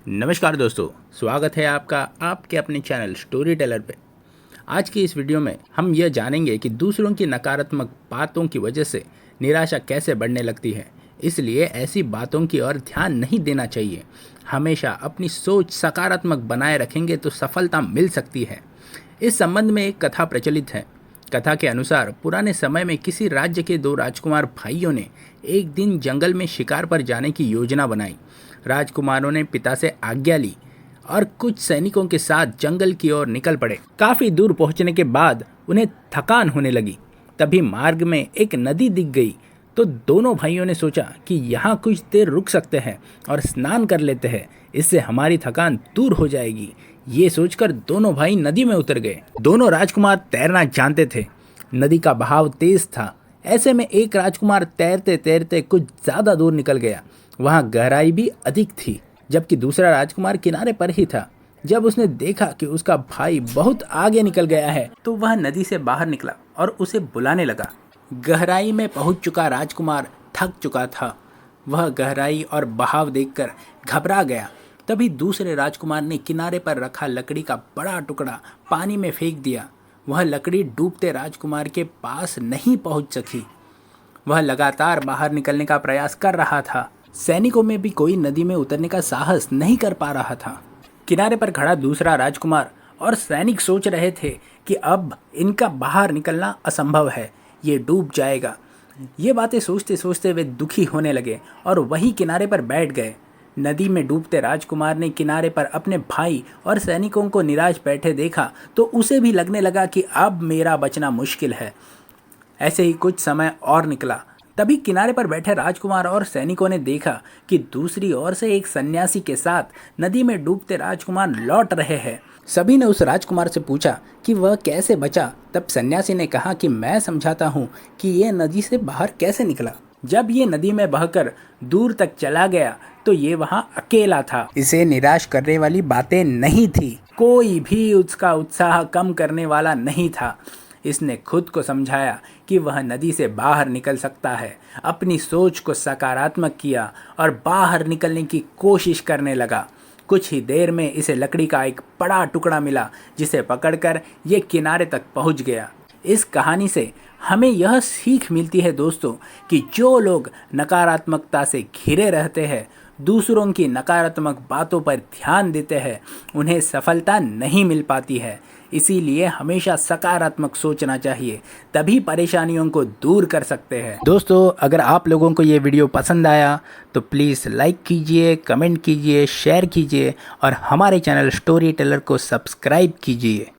नमस्कार दोस्तों, स्वागत है आपका आपके अपने चैनल स्टोरी टेलर पे। आज की इस वीडियो में हम यह जानेंगे कि दूसरों की नकारात्मक बातों की वजह से निराशा कैसे बढ़ने लगती है। इसलिए ऐसी बातों की ओर ध्यान नहीं देना चाहिए। हमेशा अपनी सोच सकारात्मक बनाए रखेंगे तो सफलता मिल सकती है। इस संबंध में एक कथा प्रचलित है। कथा के अनुसार पुराने समय में किसी राज्य के दो राजकुमार भाइयों ने एक दिन जंगल में शिकार पर जाने की योजना बनाई। राजकुमारों ने पिता से आज्ञा ली और कुछ सैनिकों के साथ जंगल की ओर निकल पड़े। काफी दूर पहुंचने के बाद उन्हें थकान होने लगी। तभी मार्ग में एक नदी दिख गई तो दोनों भाइयों ने सोचा कि यहाँ कुछ देर रुक सकते हैं और स्नान कर लेते हैं, इससे हमारी थकान दूर हो जाएगी। ये सोचकर दोनों भाई नदी में उतर गए। दोनों राजकुमार तैरना जानते थे। नदी का बहाव तेज था। ऐसे में एक राजकुमार तैरते तैरते कुछ ज्यादा दूर निकल गया। वहाँ गहराई भी अधिक थी, जबकि दूसरा राजकुमार किनारे पर ही था। जब उसने देखा कि उसका भाई बहुत आगे निकल गया है तो वह नदी से बाहर निकला और उसे बुलाने लगा। गहराई में पहुंच चुका राजकुमार थक चुका था। वह गहराई और बहाव देखकर घबरा गया। तभी दूसरे राजकुमार ने किनारे पर रखा लकड़ी का बड़ा टुकड़ा पानी में फेंक दिया। वह लकड़ी डूबते राजकुमार के पास नहीं पहुंच सकी। वह लगातार बाहर निकलने का प्रयास कर रहा था। सैनिकों में भी कोई नदी में उतरने का साहस नहीं कर पा रहा था। किनारे पर खड़ा दूसरा राजकुमार और सैनिक सोच रहे थे कि अब इनका बाहर निकलना असंभव है, ये डूब जाएगा। ये बातें सोचते सोचते वे दुखी होने लगे और वहीं किनारे पर बैठ गए। नदी में डूबते राजकुमार ने किनारे पर अपने भाई और सैनिकों को निराश बैठे देखा तो उसे भी लगने लगा कि अब मेरा बचना मुश्किल है। ऐसे ही कुछ समय और निकला। तभी किनारे पर बैठे राजकुमार और सैनिकों ने देखा कि दूसरी ओर से एक सन्यासी के साथ नदी में डूबते राजकुमार लौट रहे हैं। सभी ने उस राजकुमार से पूछा कि वह कैसे बचा। तब सन्यासी ने कहा कि मैं समझाता हूँ कि यह नदी से बाहर कैसे निकला। जब ये नदी में बहकर दूर तक चला गया तो ये वहाँ अकेला था। इसे निराश करने वाली बातें नहीं थी। कोई भी उसका उत्साह कम करने वाला नहीं था। इसने खुद को समझाया कि वह नदी से बाहर निकल सकता है। अपनी सोच को सकारात्मक किया और बाहर निकलने की कोशिश करने लगा। कुछ ही देर में इसे लकड़ी का एक बड़ा टुकड़ा मिला, जिसे पकड़कर ये किनारे तक पहुंच गया। इस कहानी से हमें यह सीख मिलती है दोस्तों कि जो लोग नकारात्मकता से घिरे रहते हैं, दूसरों की नकारात्मक बातों पर ध्यान देते हैं, उन्हें सफलता नहीं मिल पाती है। इसीलिए हमेशा सकारात्मक सोचना चाहिए, तभी परेशानियों को दूर कर सकते हैं। दोस्तों, अगर आप लोगों को ये वीडियो पसंद आया तो प्लीज़ लाइक कीजिए, कमेंट कीजिए, शेयर कीजिए और हमारे चैनल स्टोरी टेलर को सब्सक्राइब कीजिए।